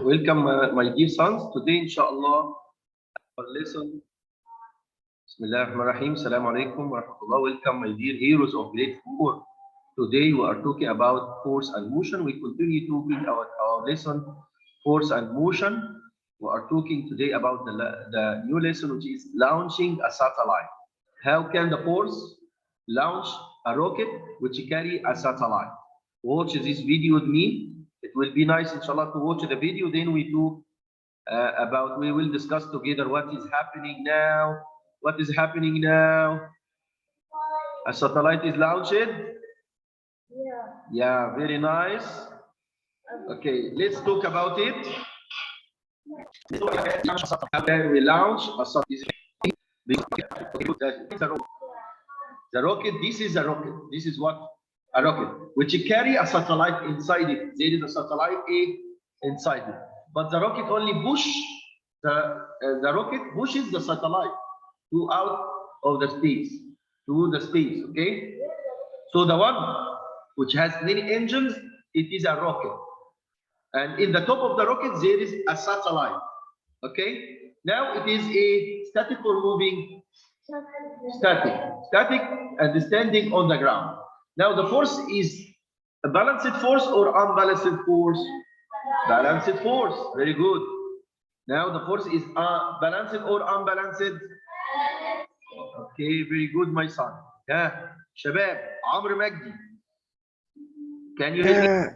Welcome, my dear sons. Today, inshallah, our lesson. Bismillahirrahmanirrahim. Assalamu alaikum wa rahmatullah. Welcome, my dear heroes of grade 4. Today, we are talking about force and motion. We continue talking about our lesson, force and motion. We are talking today about the new lesson, which is launching a satellite. How can the force launch a rocket which carry a satellite? Watch this video with me. It will be nice, inshallah, to watch the video. Then we will discuss together what is happening now. What is happening now? A satellite is launched. Yeah, very nice. Okay, let's talk about it. How can we launch a satellite? The rocket, this is a rocket. This is what? A rocket, which carry a satellite inside it. There is a satellite inside it. But the rocket only the rocket pushes the satellite out of the space, to the space, okay? So the one which has many engines, it is a rocket. And in the top of the rocket, there is a satellite, okay? Now it is a static or moving? Static and standing on the ground. Now the force is a balanced force or unbalanced force? Balanced force, very good. Now the force is balanced or unbalanced? Okay, very good, my son. Yeah, Shabab, Amr Magdi. Can you hear me?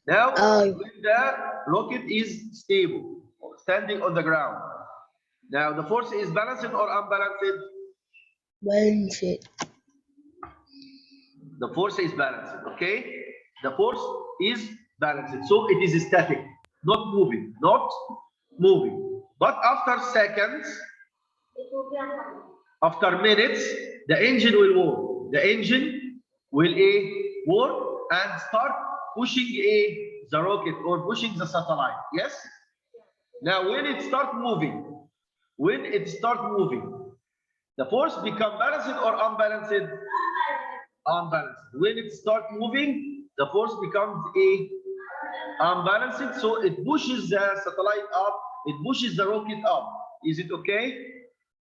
Now, when the rocket is stable, standing on the ground. Now the force is balanced or unbalanced? Balanced. The force is balanced, okay? The force is balanced, so it is static, not moving, But after seconds, after minutes, the engine will work. The engine will work and start pushing the rocket or pushing the satellite. Yes? Now, when it starts moving, the force become balanced or unbalanced? Unbalanced. When it starts moving, the force becomes unbalanced, so it pushes the satellite up, it pushes the rocket up. Is it okay?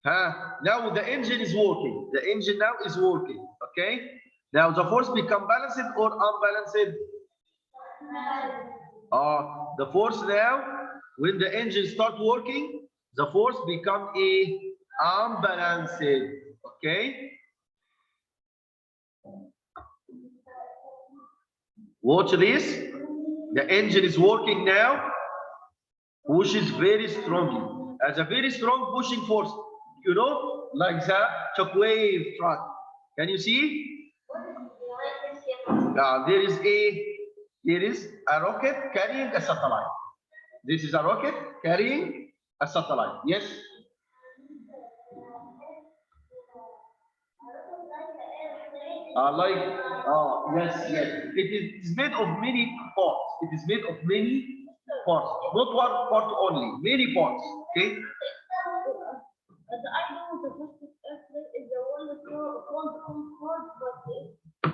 Now the engine is working. The engine now is working. Okay? Now the force become balanced or unbalanced? The force now, when the engine start working, the force become unbalanced. Okay? Watch this. The engine is working now. Pushes very strongly. As a very strong pushing force. You know, like the shockwave truck. Can you see? There is a rocket carrying a satellite. This is a rocket carrying a satellite. Yes? Yes. It is made of many parts. It is made of many parts. Not one part only. Many parts. Okay?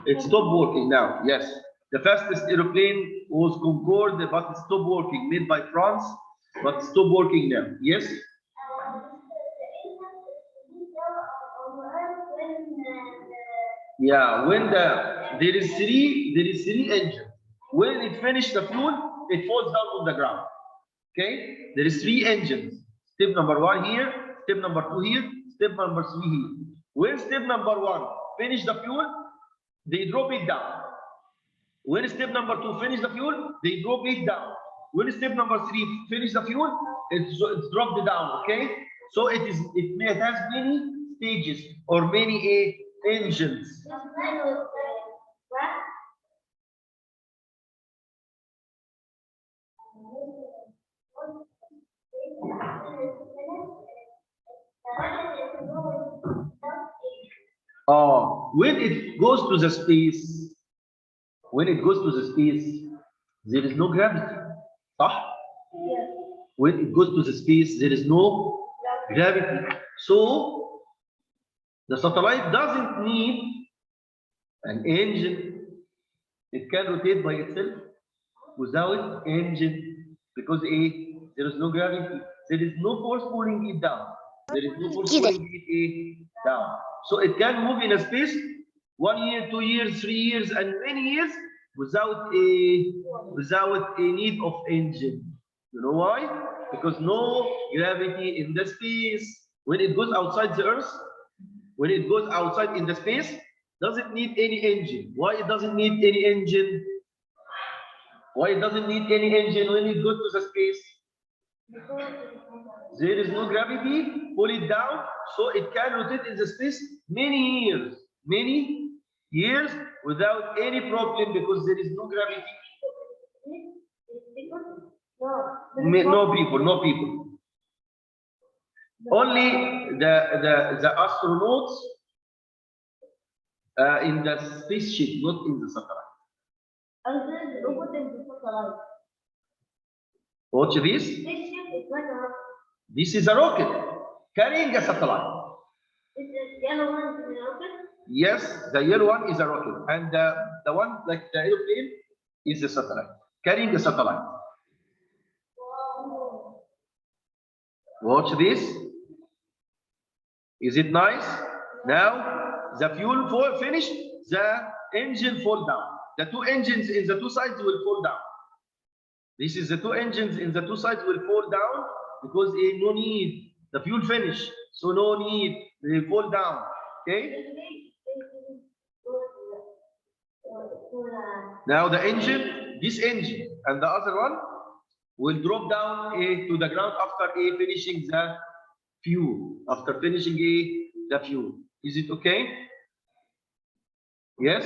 It stopped working now. Yes. The fastest aeroplane was Concorde, but it stopped working. Made by France, but stopped working now. Yes? Yeah, when there is three engines. When it finishes the fuel, it falls down on the ground. Okay? There is 3 engines. Step number 1 here, step number 2 here, step number 3 here. When step number 1 finish the fuel, they drop it down. When step number 2 finish the fuel, they drop it down. When step number 3 finish the fuel, it's dropped down. Okay? So it has many stages or many engines. When it goes to the space, there is no gravity. Yes. When it goes to the space, there is no gravity. So the satellite doesn't need an engine. It can rotate by itself without engine. because there is no gravity. There is no force pulling it down. There is no force كده. pulling it down. So it can move in a space 1 year, 2 years, 3 years, and many years without a need of engine. You know why? Because no gravity in the space. When it goes outside the Earth, when it goes outside in the space, doesn't need any engine. Why it doesn't need any engine? Why it doesn't need any engine when it goes to the space? There is no gravity, pull it down, so it can rotate in the space many years without any problem because there is no gravity. No people. Only the astronauts in the spaceship, not in the satellite. Watch this. This is a rocket carrying a satellite. Yes, the yellow one is a rocket, and the one like the airplane is a satellite, carrying a satellite. Watch this. Is it nice? Now the fuel finished, the engine fall down. The two engines in the two sides will fall down. This is the two engines in the two sides will fall down because no need. The fuel finish, so no need. They fall down. Okay. Now the engine, this engine, and the other one will drop down to the ground after finishing the fuel. After finishing the fuel, is it okay? Yes.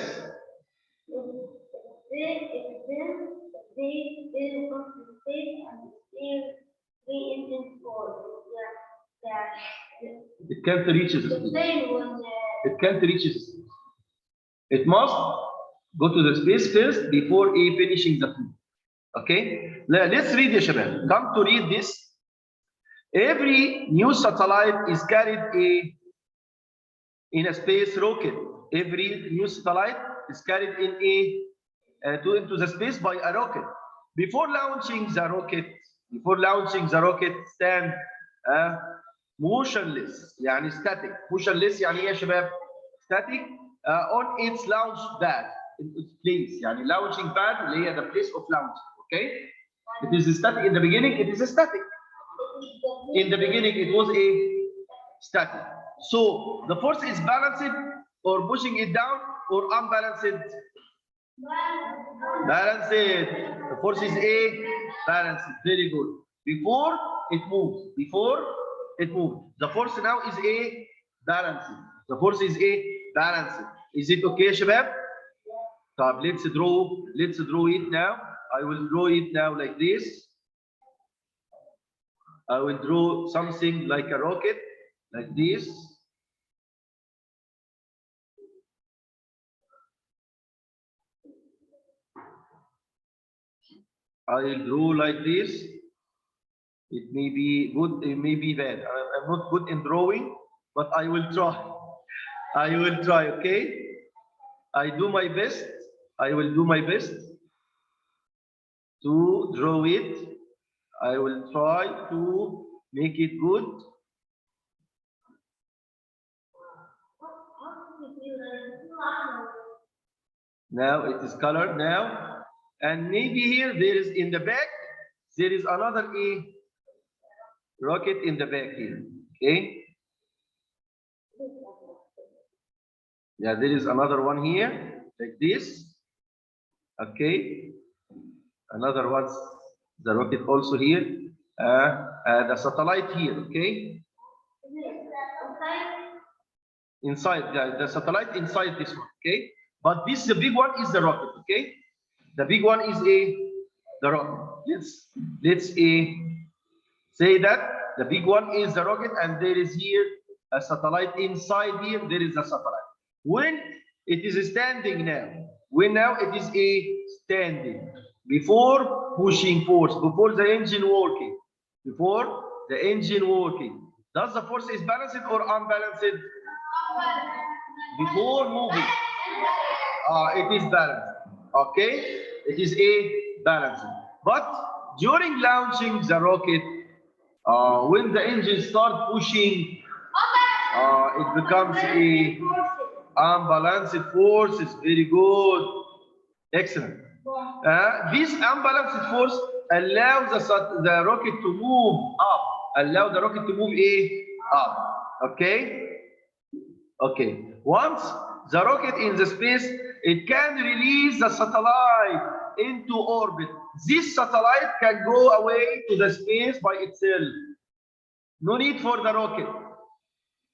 It can't reach the space. It can't reach the space. It must go to the space first before finishing the fuel. Okay. Let's read, ya shabab. Come to read this. Every new satellite is carried in a space rocket. Every new satellite is carried into the space by a rocket. Before launching the rocket, stand motionless, يعني static. Motionless يعني ايه يا شباب؟ Static on its launch pad, in its place. يعني launching pad اللي هي the place of launch. Okay? It is static in the beginning. It is a static. In the beginning, it was a static. So the force is balanced or pushing it down or unbalanced. Balanced. The force is balanced. Very good. Before it moves. The force now is balanced. The force is balanced. Is it okay, Shabab? So let's draw it now. I will draw it now like this. I will draw something like a rocket, like this. I will draw like this. It may be good, it may be bad. I'm not good in drawing, but I will try. I will try, okay? I do my best. I will do my best to draw it. I will try to make it good. Now it is colored now. And maybe here there is in the back, there is another rocket in the back here. Okay. Yeah, there is another one here, like this. Okay. Another one, the rocket also here. The satellite here, okay? Inside, the satellite inside this one, okay? But this, the big one is the rocket, okay? The big one is the rocket. Let's say that the big one is the rocket, and there is here a satellite inside here. There is a satellite. When it is standing now, now it is standing before pushing force, before the engine working, does the force is balanced or unbalanced? Before moving, it is balanced. Okay, it is balanced. But during launching the rocket, when the engine start pushing, it becomes a unbalanced force. It's very good. Excellent. This unbalanced force allows the rocket to move up. Allow the rocket to move up. Okay? Okay. Once the rocket in the space, it can release the satellite into orbit. This satellite can go away to the space by itself. No need for the rocket.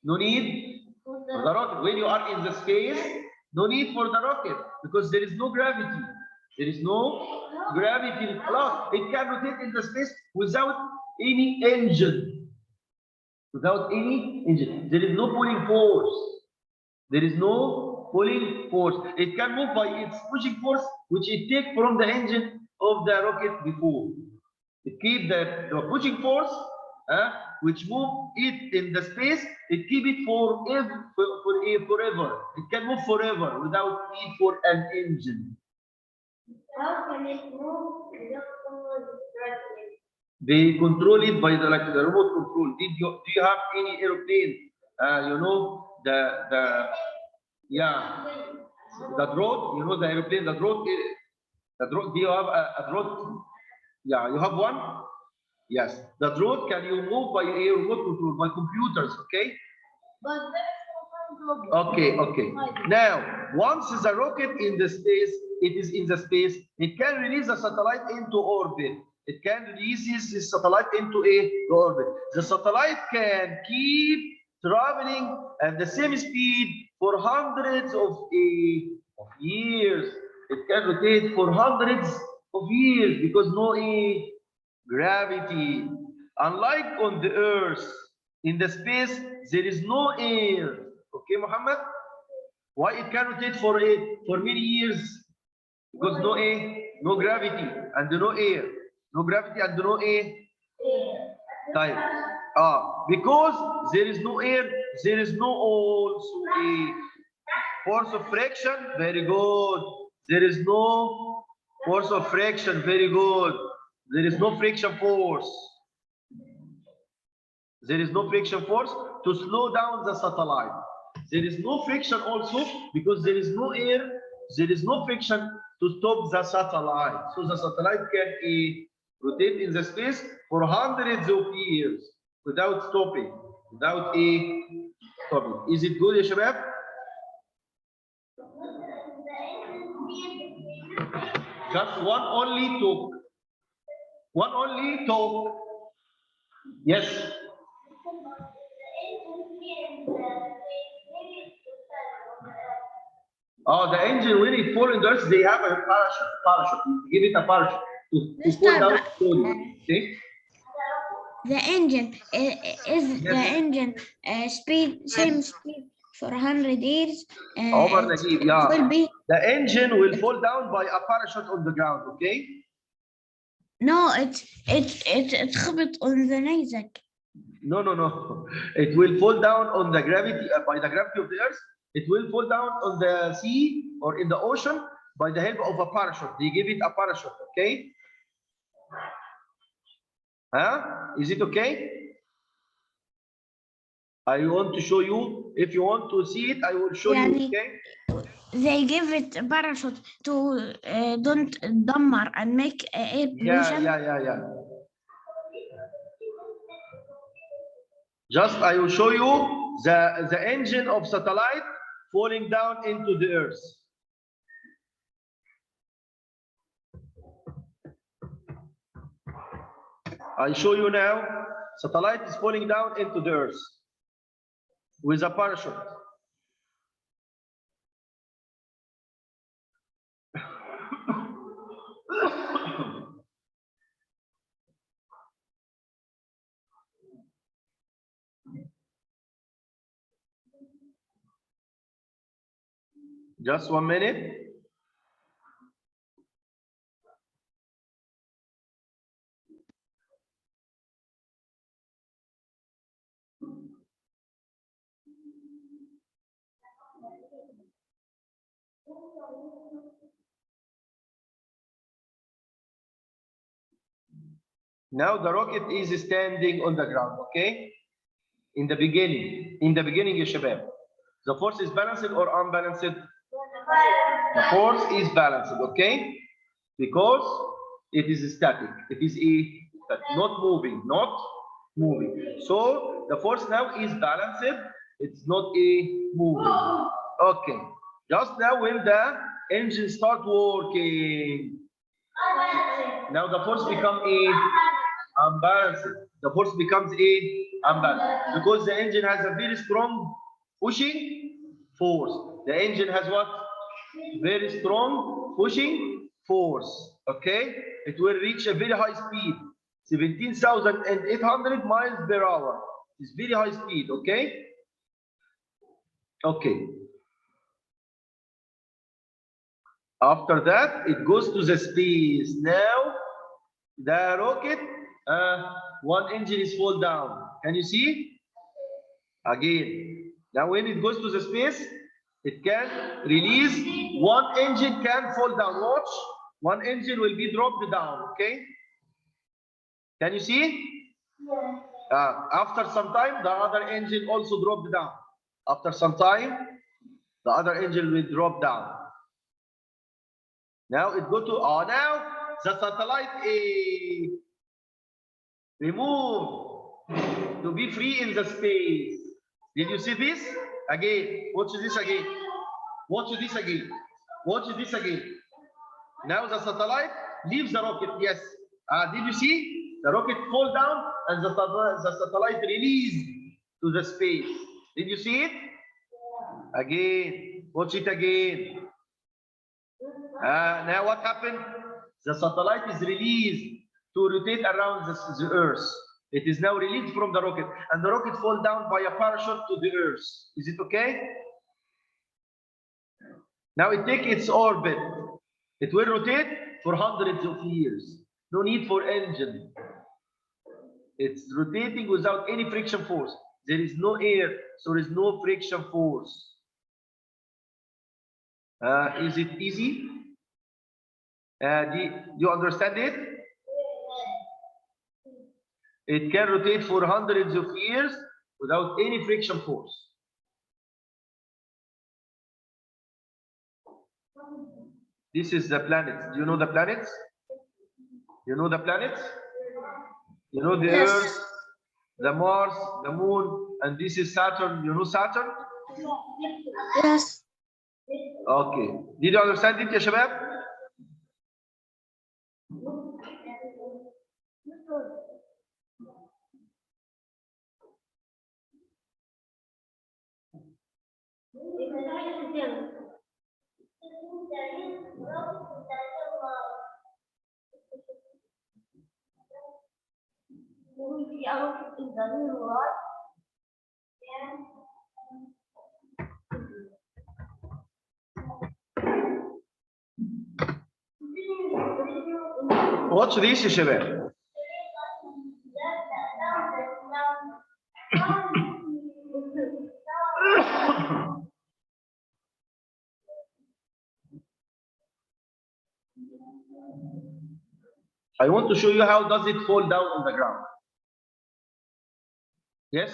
No need for the rocket. When you are in the space, no need for the rocket because there is no gravity. There is no gravity. It can rotate in the space without any engine. Without any engine. There is no pulling force. There is no pulling force. It can move by its pushing force, which it takes from the engine of the rocket before. It keeps the pushing force, which move it in the space. It keep it forever. It can move forever without need for an engine. How can it move without They control it by the remote control. Do you have any aeroplane? You know the drone. You know the aeroplane. The drone. Do you have a drone? Yeah, you have one. Yes, the drone can you move by a remote control by computers. Okay. But Okay. Now, once the rocket in the space, it is in the space, it can release the satellite into orbit. It can release this satellite into orbit. The satellite can keep traveling at the same speed for hundreds of years. It can rotate for hundreds of years because no gravity. Unlike on the Earth, in the space, there is no air. Okay, Muhammad? Why it can rotate for many years? Because no air, no gravity, and no air. No gravity and no air. Type. Because there is no air, there is no also a force of friction. Very good. There is no force of friction. Very good. There is no friction force. There is no friction force to slow down the satellite. There is no friction also because there is no air. There is no friction to stop the satellite. So the satellite can rotate in the space for hundreds of years without stopping. Without stopping. Is it good, ya shabab? Just one only talk. One only talk. Yes. The engine, when it falls in the earth, they have a parachute. Give it a parachute to fall down slowly. Okay? the engine is the engine speed same speed for 100 years. Over the year, yeah. Will be The engine will fall down by a parachute on the ground. Okay? no, it خبط on the نيزك. No. It will fall down on the gravity by the gravity of the earth. It will fall down on the sea or in the ocean by the help of a parachute. They give it a parachute. Okay? Is it okay? I want to show you. If you want to see it, I will show you. Okay? They give it a parachute to don't dammer and make air pollution. Yeah. Just I will show you the engine of satellite falling down into the earth. I show you now. Satellite is falling down into the earth with a parachute. Just 1 minute. Now the rocket is standing on the ground, okay? In the beginning, يا شباب. The force is balanced or unbalanced? The force is balanced, okay? Because it is static. It is not moving, not moving. So the force now is balanced. It's not moving. Okay. Just now when the engine start working, now the force become unbalanced. The force becomes unbalanced because the engine has a very strong pushing force. The engine has what? Very strong pushing force. Okay, it will reach a very high speed, 17,800 miles per hour. It's very high speed. Okay. Okay. After that, it goes to the space. Now, the rocket, one engine is fall down. Can you see? Again. Now, when it goes to the space, it can release. One engine can fall down. Watch. One engine will be dropped down. Okay. Can you see? After some time, the other engine also dropped down. After some time, the other engine will drop down. Now it go to now the satellite removed to be free in the space. Did you see this? Again, watch this again. Watch this again. Watch this again. Now the satellite leaves the rocket. Yes. Did you see? The rocket fall down and the satellite released to the space. Did you see it? Again. Watch it again. Now what happened? The satellite is released to rotate around the Earth. It is now released from the rocket, and the rocket fall down by a parachute to the Earth. Is it okay? Now it takes its orbit. It will rotate for hundreds of years. No need for engine. It's rotating without any friction force. There is no air, so there is no friction force. Is it easy? Do you understand it? It can rotate for hundreds of years without any friction force. This is the planets. Do you know the planets? You know the planets? You know the Yes. Earth, the Mars, the Moon, and this is Saturn. You know Saturn? Yes. Okay. Did you understand it, ya shabab? Watch this, ya shabab. I want to show you how does it fall down on the ground. Yes?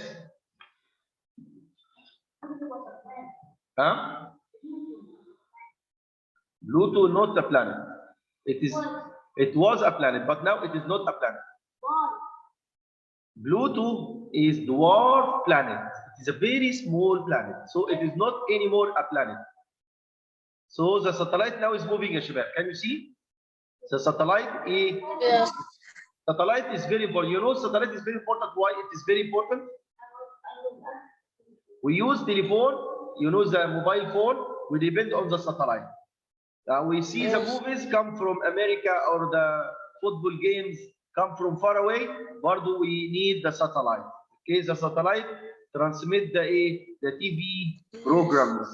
Huh? Pluto not a planet. It was a planet, but now it is not a planet. Pluto is dwarf planet. It is a very small planet, so it is not anymore a planet. So the satellite now is moving, ya shabab. Can you see? The satellite is Yes. satellite is very important. You know, satellite is very important. Why it is very important? We use telephone. You know, the mobile phone. We depend on the satellite. We see the movies come from America or the football games come from far away. But we need the satellite. Okay, the satellite transmit the TV programs.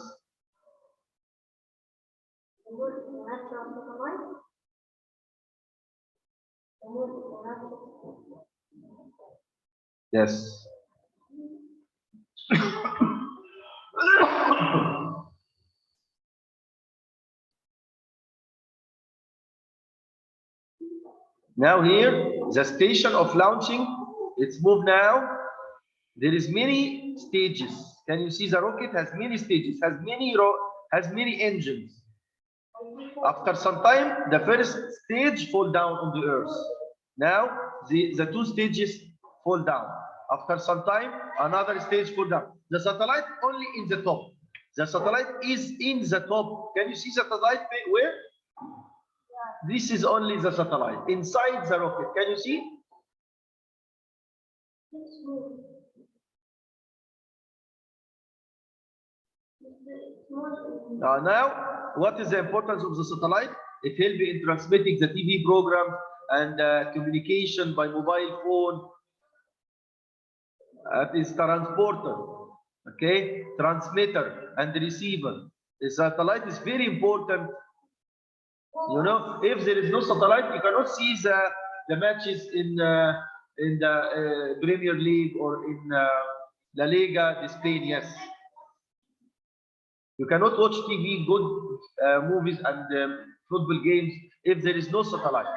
Yes. Now here, the station of launching, it's moved now. There is many stages. Can you see the rocket has many stages, has many engines. After some time, the first stage fall down on the earth. Now the two stages fall down. After some time, another stage fall down. The satellite only in the top. The satellite is in the top. Can you see satellite where? This is only the satellite inside the rocket. Can you see? Now, what is the importance of the satellite? It helps in transmitting the TV program and communication by mobile phone. It is transporter, okay, transmitter and receiver. The satellite is very important. You know, if there is no satellite, you cannot see the matches in the Premier League or in La Liga de Spain. Yes. You cannot watch TV, good movies and football games if there is no satellite.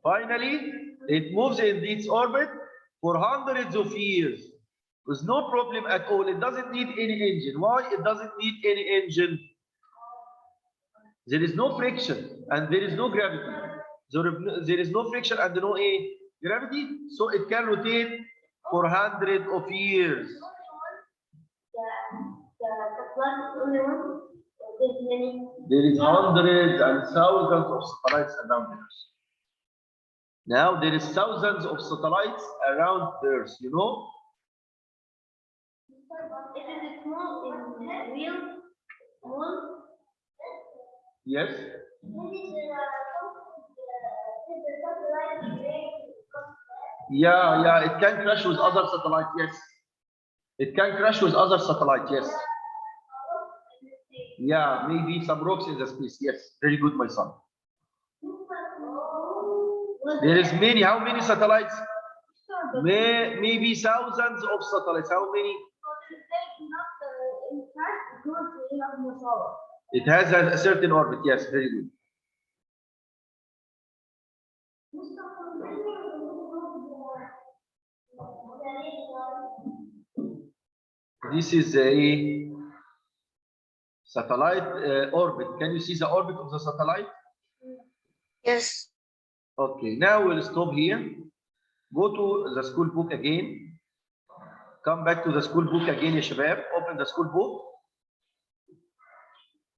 Finally, it moves in its orbit for hundreds of years with no problem at all. It doesn't need any engine. Why? It doesn't need any engine. There is no friction and there is no gravity. There is no friction and no gravity, so it can rotate for hundreds of years. There is hundreds and thousands of satellites around the Earth. Now there is thousands of satellites around the Earth, you know? Is it small in real? Small? Yes. Yeah, it can crash with other satellites, yes. It can crash with other satellites, yes. Yeah, maybe some rocks in the space, yes. Very good, my son. There is many, how many satellites? Maybe thousands of satellites, how many? It has a certain orbit, yes, very good. This is a satellite orbit. Can you see the orbit of the satellite? Yes. Okay, now we'll stop here. Go to the school book again. Come back to the school book again, ya shabab. Open the school book.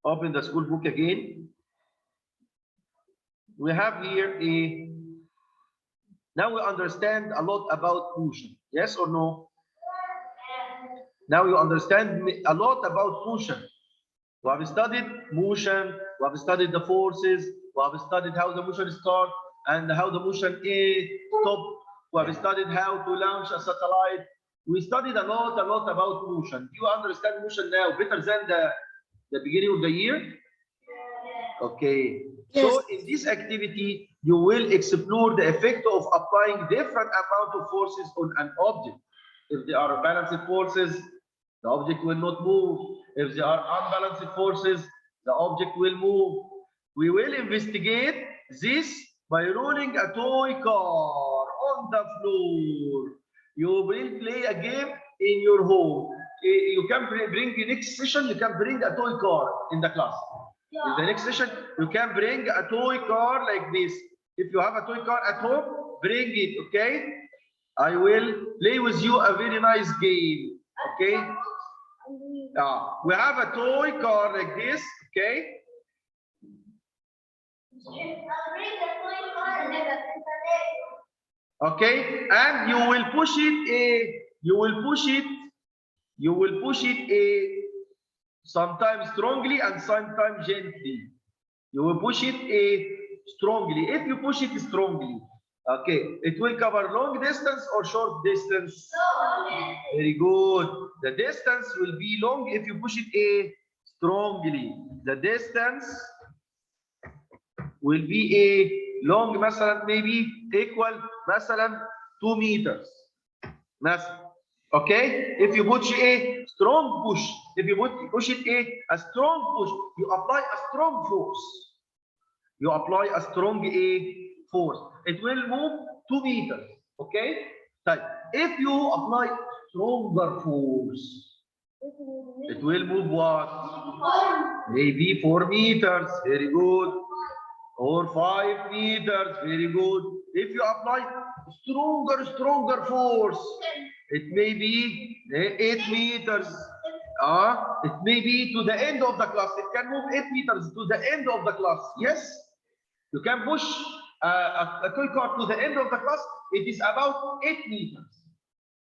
Open the school book again. We have here now we understand a lot about motion. Yes or no? Now you understand a lot about motion. We have studied motion, we have studied the forces, we have studied how the motion starts and how the motion stops. We have studied how to launch a satellite. We studied a lot about motion. You understand motion now better than the beginning of the year? Okay. Yes. So in this activity, you will explore the effect of applying different amount of forces on an object. If they are balanced forces, the object will not move. If they are unbalanced forces, the object will move. We will investigate this by rolling a toy car on the floor. You will play a game in your home. You can bring the next session, you can bring a toy car in the class. In the next session, you can bring a toy car like this. If you have a toy car at home, bring it, okay? I will play with you a very nice game, okay? We have a toy car like this, okay? Okay, and you will push it sometimes strongly and sometimes gently. You will push it strongly. If you push it strongly, okay, it will cover long distance or short distance. Very good. The distance will be long if you push it strongly. The distance will be long, مثلا maybe equal مثلا 2 meters. مثلا. Okay, if you push a strong push, if you push it a strong push, you apply a strong force. You apply a strong force. It will move 2 meters. Okay? طيب, if you apply stronger force, it will move what? Maybe 4 meters. Very good. Or 5 meters. Very good. If you apply stronger force, it may be 8 meters. It may be to the end of the class. It can move 8 meters to the end of the class. Yes? You can push a toy car to the end of the class. It is about 8 meters.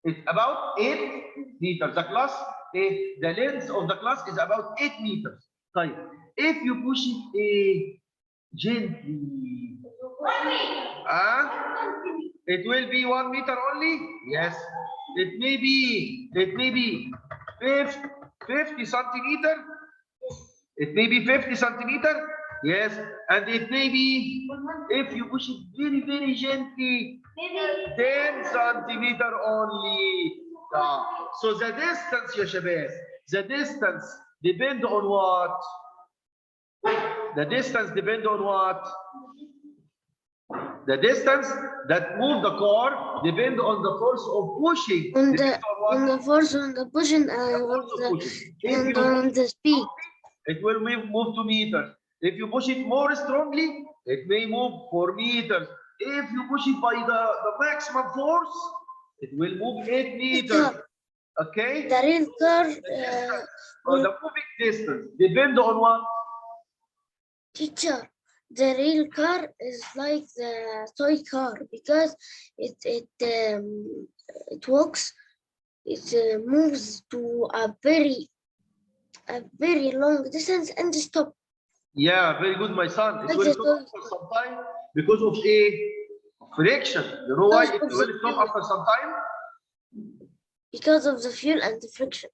It's about 8 meters. The class, the length of the class is about 8 meters. طيب, if you push it gently, it will be 1 meter only. Yes, it may be 50 centimeter. It may be 50 centimeter. Yes, and it may be, if you push it very gently, 10 centimeter only. So the distance, يا شباب, the distance depend on what? The distance depend on what? The distance that move the car depend on the force of pushing. On the force on the pushing and on the speed. It will move 2 meters. If you push it more strongly, it may move 4 meters. If you push it by the maximum force, it will move 8 meters. Okay? The real car. The moving distance depend on what? Teacher, the real car is like the toy car because it walks. It moves to a very long distance and stop. Yeah, very good, my son. It will stop after some time because of a friction. You know why it will stop after some time? Because of the fuel and the friction.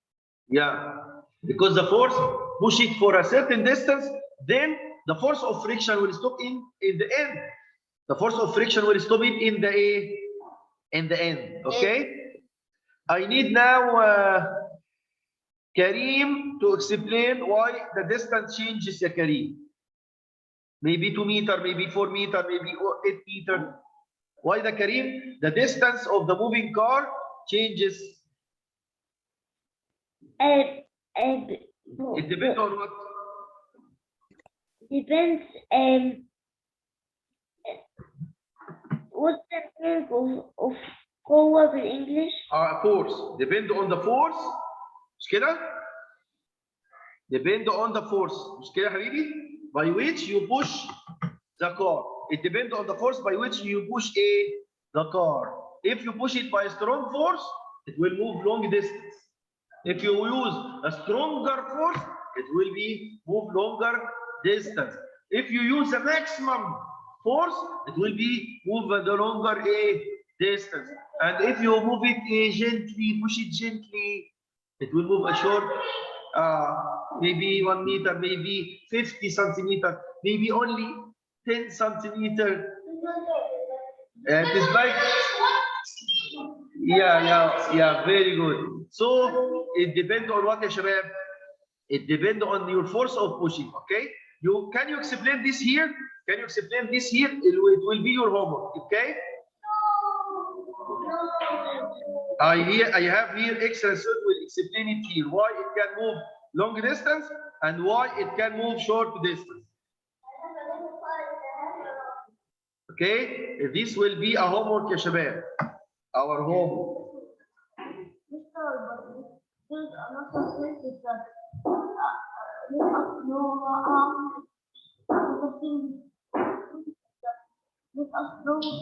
Yeah, because the force push it for a certain distance, then the force of friction will stop in the end. The force of friction will stop it in the end. Okay? I need now Kareem to explain why the distance changes, ya Kareem. Maybe 2 meters, maybe 4 meters, maybe 8 meters. Why the Kareem? The distance of the moving car changes. It depends on what? Depends. What's the meaning of قوة بالإنجليش? Force. Depend on the force. مش كده؟ Depend on the force. مش كده يا حبيبي؟ By which you push the car. It depends on the force by which you push the car. If you push it by a strong force, it will move long distance. If you use a stronger force, it will be move longer distance. If you use a maximum force, it will be move the longer distance. And if you move it gently, push it gently, it will move a short, maybe 1 meter, maybe 50 centimeter, maybe only 10 centimeter. It is like, yeah, very good. So it depends on what, ya shabab? It depends on your force of pushing. Okay, can you explain this here? Can you explain this here? It will be your homework. Okay. I have here extra so will explain it here why it can move long distance and why it can move short distance. Okay, this will be a homework, ya shabab. Our homework. There's another sentence that let us know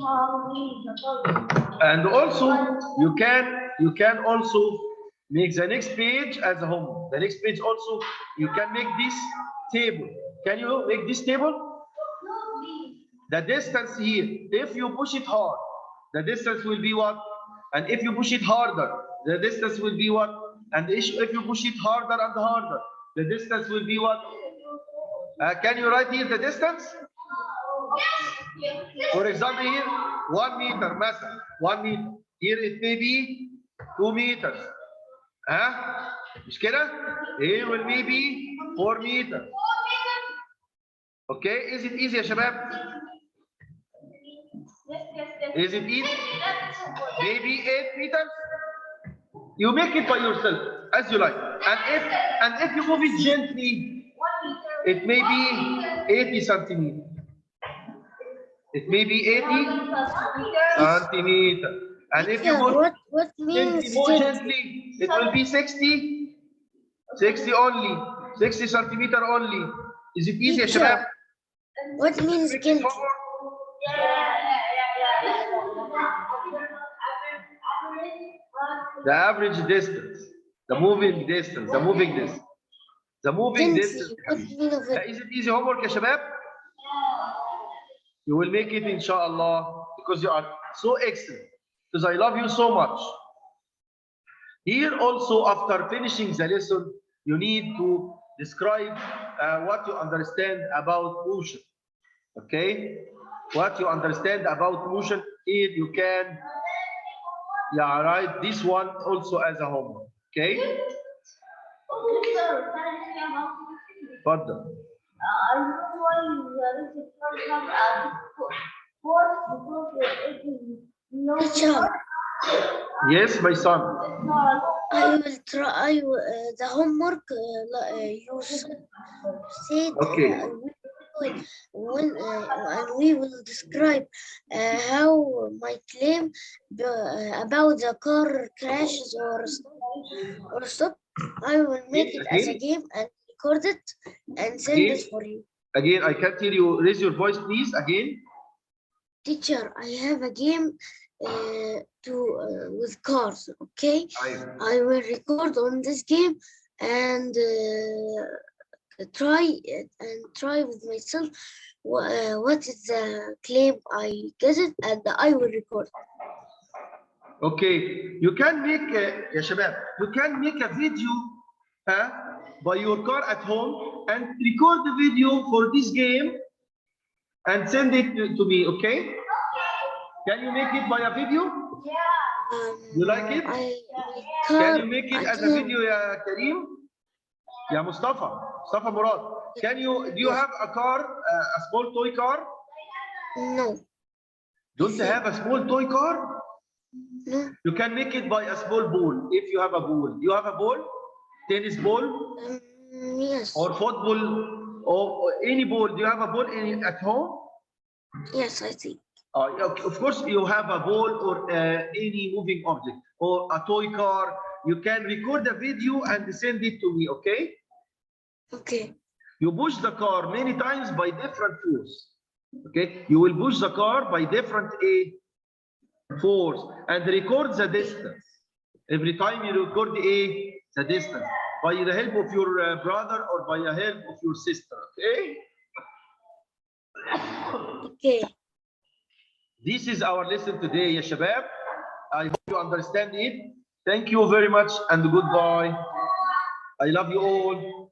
how we and also you can also make the next page as a homework. The next page also you can make this table. Can you make this table? The distance here, if you push it hard, the distance will be what? And if you push it harder, the distance will be what? And if you push it harder and harder, the distance will be what? Can you write here the distance? For example, here 1 meter, 1 meter. Here it may be 2 meters. مش كده؟ Here will be 4 meters. Okay, is it easy يا شباب؟ Is it easy? Maybe 8 meters. You make it by yourself as you like. And if you move it gently, it may be 80 centimeters. It may be 80 centimeters. And if you Teacher, go what gently, means more gently? gently, it will be 60 only, 60 centimeter only. Is it easy, Teacher, Shabab? what means Make it gently? forward. The average distance, the moving distance, the moving distance. The moving distance. Gently, what mean of it? Is it easy homework, ya Shabab? You will make it, inshallah, because you are so excellent. Because I love you so much. Here also, after finishing the lesson, you need to describe what you understand about motion. Okay? What you understand about motion. Here you can, yeah, write this one also as a homework. Okay? Further. I know why the researchers have a force because it is no Teacher, Yes, my son. I will try the homework you said Okay. we will do it and we will describe how my claim about the car crashes or stop. I will make it as a Again? game and record it and send Again? it for you. Again, I can't hear you. Raise your voice, please. Again. Teacher, I have a game with cars. Okay, I will record on this game and try with myself what is the claim I get it and I will record. Okay, you can make, ya Shabab, you can make a video by your car at home and record the video for this game and send it to me, okay? Can you make it by a video? You like it? My Can car you make it as a again. video, ya Kareem? Ya Mustafa Murad. Do you have a car, a small toy car? No, Don't you have a small toy car? no. You can make it by a small ball. If you have a ball, do you have a ball? Tennis ball Yes. or football or any ball? Do you have a ball at home? Yes, I think. Of course, you have a ball or any moving object or a toy car. You can record the video and send it to me, okay? Okay. You push the car many times by different force, okay? You will push the car by different force and record the distance. Every time you record the distance by the help of your brother or by the help of your sister, okay? Okay. This is our lesson today, ya Shabab. I hope you understand it. Thank you very much and goodbye. I love you all.